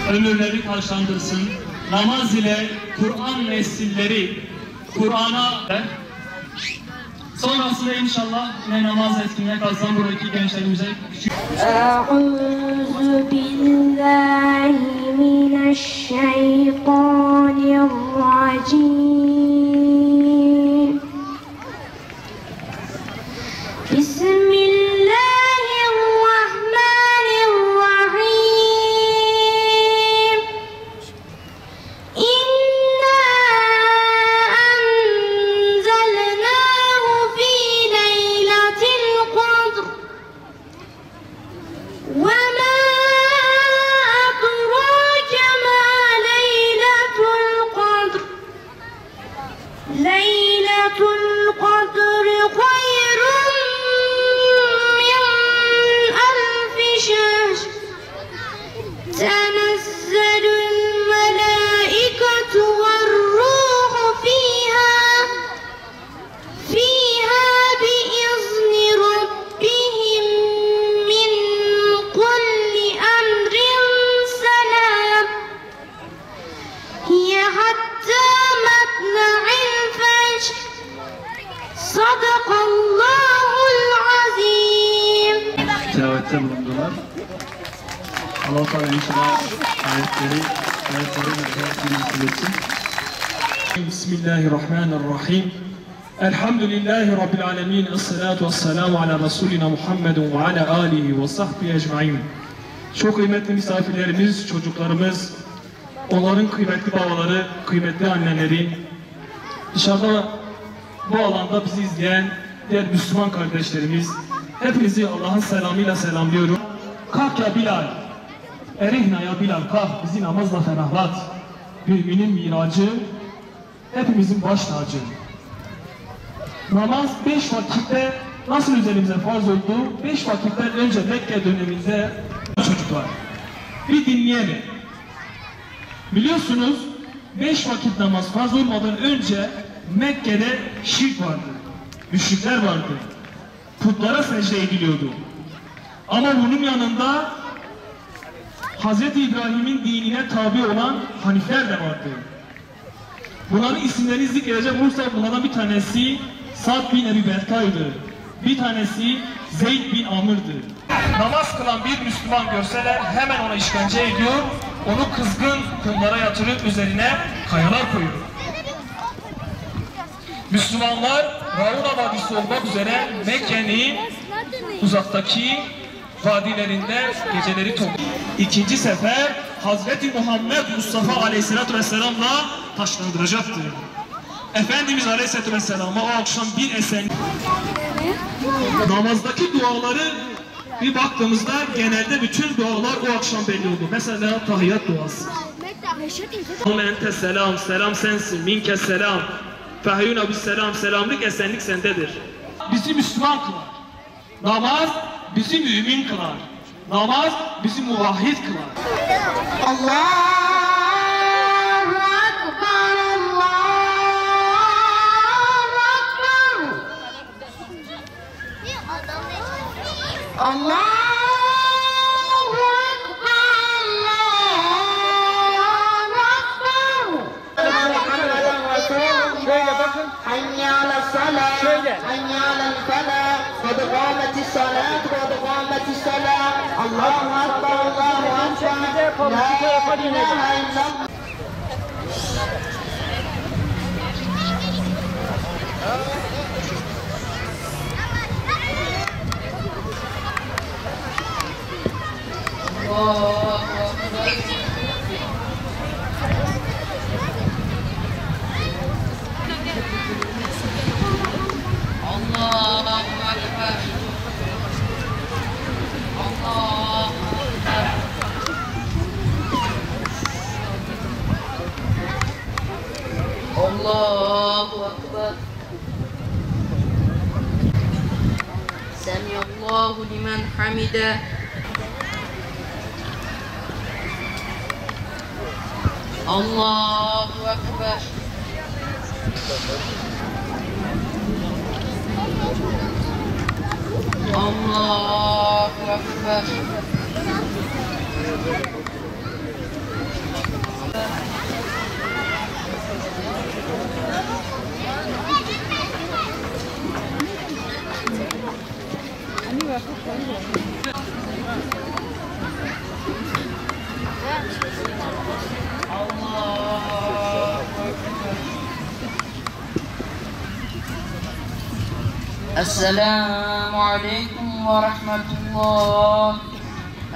ömürleri taşlandırsın. Namaz ile Kur'an nesilleri Kur'an'a sonrasında inşallah yine namaz etkinliğe kalsam buradaki gençlerimize küçük. Euzu billahi mineşşeytanirracim. Bismillahirrahmanirrahim. İnna enzelnahu fi leyletil kadr. Ve ma adrake ma leyletul kadr. Leyletul kadr hayrun min alfi şehr. Tenezzalul melâiketu ve'r-rûhu fîhâ biizni rabbihim min kulli emrin selâm. Hiye hattâ matla'il fecr. Sadakallahul azim. Tilavette bulundular. Allah-u Teala inşallah ayetleri nasip etsin. Bismillahirrahmanirrahim. Elhamdülillahi Rabbil alemin. Esselatu vesselamu ala Resulina Muhammedun ve ala alihi ve sahbihi ecmaîn. Çok kıymetli misafirlerimiz, çocuklarımız, onların kıymetli babaları, kıymetli anneleri, dışarıda bu alanda bizi izleyen diğer Müslüman kardeşlerimiz, hepinizi Allah'ın selamıyla selamlıyorum. Kalk ya Bilal, erihna ya Bilal, kalk bizi namazla ferahlat. Müminin miracı, hepimizin baş tacı. Namaz 5 vakitte nasıl üzerimize farz oldu? 5 vakitten önce Mekke döneminde çocuklar. Bir dinleyelim. Biliyorsunuz 5 vakit namaz farz olmadan önce Mekke'de şirk vardı. Müşrikler vardı. Putlara secde ediliyordu. Ama bunun yanında Hz. İbrahim'in dinine tabi olan Hanifler de vardı. Bunların isimlerini zikredecek olursa bunlardan bir tanesi Sa'd bin Ebi Berka'ydı. Bir tanesi Zeyd bin Amr'dı. Namaz kılan bir Müslüman görseler hemen ona işkence ediyor, onu kızgın kumlara yatırıp üzerine kayalar koyuyor. Müslümanlar Rauna Vadisi olmak üzere Mekke'nin uzaktaki vadilerinde geceleri topluyor. İkinci sefer Hazreti Muhammed Mustafa Aleyhisselatü Vesselam'la taşlandıracaktır. Efendimiz Aleyhisselatü Vesselam'a o akşam bir esen namazdaki duaları bir baktığımızda genelde bütün dualar o akşam belli oldu. Mesela tahiyyat duası. Allahümme ente selam, selam sensin, minke selam, fehayyuna bis selam, selamlık esenlik sendedir. Bizi Müslüman kılar. Namaz bizi mümin kılar. Namaz bizi muvahhid kılar. Allahu Ekber, Allahu Ekber. Hayya ala salat, hayya ala falah, kad qamatis salat, kad qamatis salah. Allahu Ekber, Allahu Ekber. La ilahe illallah. Allahu Ekber. Semiyallahu limen hamide. Allahu Ekber. Allahu Ekber. Esselamu aleyküm ve rahmetullah.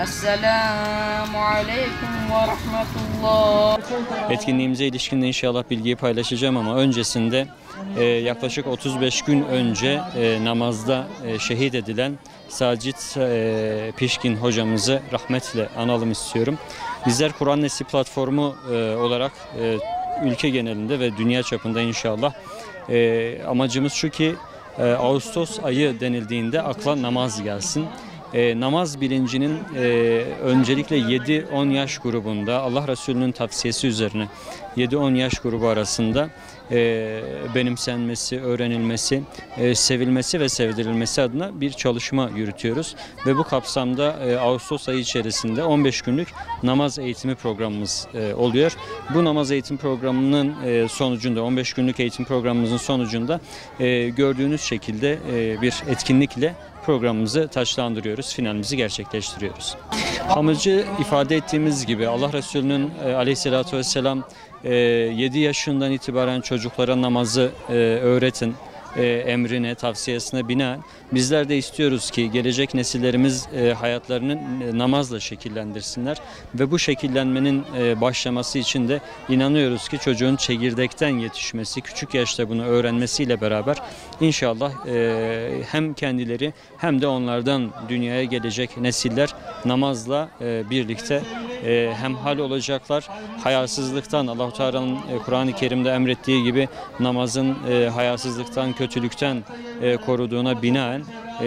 Esselamu aleyküm ve rahmetullah. Etkinliğimize ilişkin de inşallah bilgiyi paylaşacağım ama öncesinde yaklaşık 35 gün önce namazda şehit edilen Sacit Pişkin hocamızı rahmetle analım istiyorum. Bizler Kur'an Nesli platformu olarak ülke genelinde ve dünya çapında inşallah amacımız şu ki Ağustos ayı denildiğinde akla namaz gelsin. Namaz bilincinin öncelikle 7-10 yaş grubunda Allah Resulü'nün tavsiyesi üzerine 7-10 yaş grubu arasında benimsenmesi, öğrenilmesi, sevilmesi ve sevdirilmesi adına bir çalışma yürütüyoruz. Ve bu kapsamda Ağustos ayı içerisinde 15 günlük namaz eğitimi programımız oluyor. Bu namaz eğitim programının sonucunda, 15 günlük eğitim programımızın sonucunda gördüğünüz şekilde bir etkinlikle programımızı taçlandırıyoruz, finalimizi gerçekleştiriyoruz. Amacı ifade ettiğimiz gibi Allah Resulü'nün aleyhissalatü vesselam 7 yaşından itibaren çocuklara namazı öğretin emrine, tavsiyesine binaen bizler de istiyoruz ki gelecek nesillerimiz hayatlarını namazla şekillendirsinler ve bu şekillenmenin başlaması için de inanıyoruz ki çocuğun çekirdekten yetişmesi, küçük yaşta bunu öğrenmesiyle beraber inşallah hem kendileri hem de onlardan dünyaya gelecek nesiller namazla birlikte hemhal olacaklar. Hayasızlıktan, Allah-u Teala'nın Kur'an-ı Kerim'de emrettiği gibi namazın hayasızlıktan, kötülükten koruduğuna binaen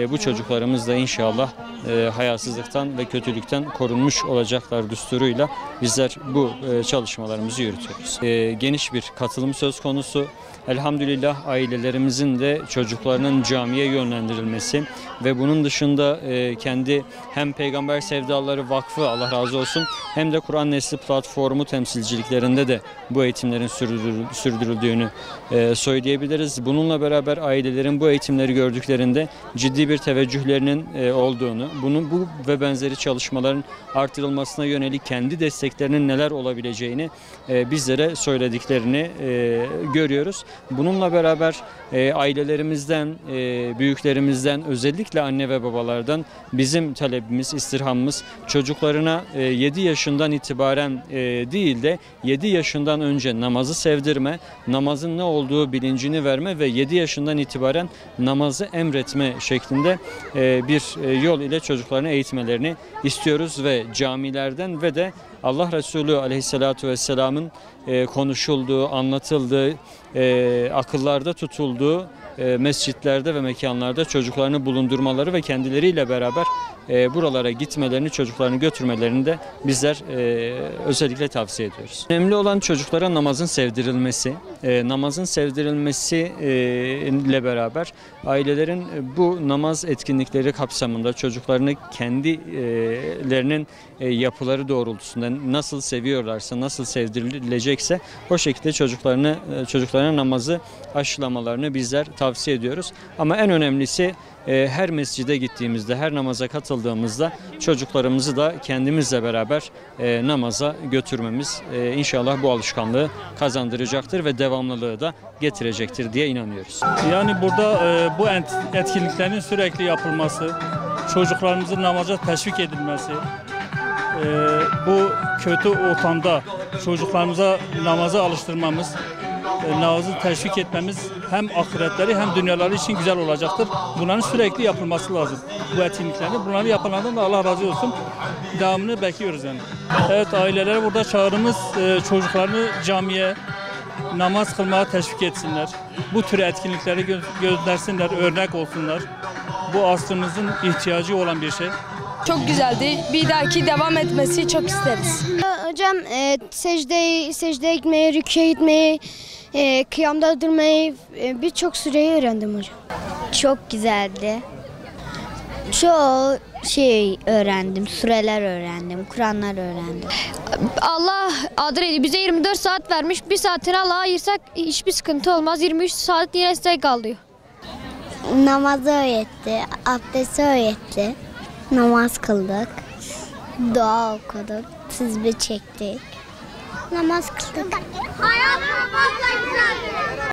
bu çocuklarımız da inşallah hayasızlıktan ve kötülükten korunmuş olacaklar düsturuyla bizler bu çalışmalarımızı yürütüyoruz. Geniş bir katılım söz konusu. Elhamdülillah ailelerimizin de çocuklarının camiye yönlendirilmesi ve bunun dışında kendi hem Peygamber Sevdaları Vakfı Allah razı olsun hem de Kur'an Nesli platformu temsilciliklerinde de bu eğitimlerin sürdürüldüğünü söyleyebiliriz. Bununla beraber ailelerin bu eğitimleri gördüklerinde ciddi bir teveccühlerinin olduğunu, bu ve benzeri çalışmaların artırılmasına yönelik kendi desteklerinin neler olabileceğini bizlere söylediklerini görüyoruz. Bununla beraber ailelerimizden, büyüklerimizden, özellikle anne ve babalardan bizim talebimiz, istirhamımız çocuklarına 7 yaşından itibaren değil de 7 yaşından önce namazı sevdirme, namazın ne olduğu bilincini verme ve 7 yaşından itibaren namazı emretme şeklinde bir yol ile çocuklarına eğitmelerini istiyoruz ve camilerden ve de Allah Resulü Aleyhisselatü Vesselam'ın konuşulduğu, anlatıldığı, akıllarda tutulduğu mescitlerde ve mekanlarda çocuklarını bulundurmaları ve kendileriyle beraber buralara gitmelerini, çocuklarını götürmelerini de bizler özellikle tavsiye ediyoruz. Önemli olan çocuklara namazın sevdirilmesi. Namazın sevdirilmesi ile beraber ailelerin bu namaz etkinlikleri kapsamında çocuklarını kendilerinin yapıları doğrultusunda nasıl seviyorlarsa, nasıl sevdirilecekse o şekilde çocuklarına namazı aşılamalarını bizler tavsiye ediyoruz. Ama en önemlisi her mescide gittiğimizde, her namaza katıldığımızda çocuklarımızı da kendimizle beraber namaza götürmemiz inşallah bu alışkanlığı kazandıracaktır ve devamlılığı da getirecektir diye inanıyoruz. Yani burada bu etkinliklerin sürekli yapılması, çocuklarımızın namaza teşvik edilmesi, bu kötü ortamda çocuklarımıza namaza alıştırmamız, namazı teşvik etmemiz hem ahiretleri hem dünyaları için güzel olacaktır. Bunların sürekli yapılması lazım. Bu etkinliklerin. Bunları yapanlardan da Allah razı olsun. Devamını bekliyoruz yani. Evet, ailelere burada çağrımız çocuklarını camiye, namaz kılmaya teşvik etsinler. Bu tür etkinlikleri göndersinler, örnek olsunlar. Bu asrımızın ihtiyacı olan bir şey. Çok güzeldi. Bir dahaki devam etmesi çok isteriz. Hocam secdeye gitmeyi, rüküye gitmeyi, kıyamda durmayı birçok süreyi öğrendim hocam. Çok güzeldi. Çoğu şey öğrendim, sureler öğrendim, Kur'anlar öğrendim. Allah adresi bize 24 saat vermiş. Bir saatini Allah'a ayırsak hiçbir sıkıntı olmaz. 23 saat yine size kalıyor. Namazı öğretti, abdesti öğretti. Namaz kıldık, dua okuduk, tezbih çektik. Namaz kıldık.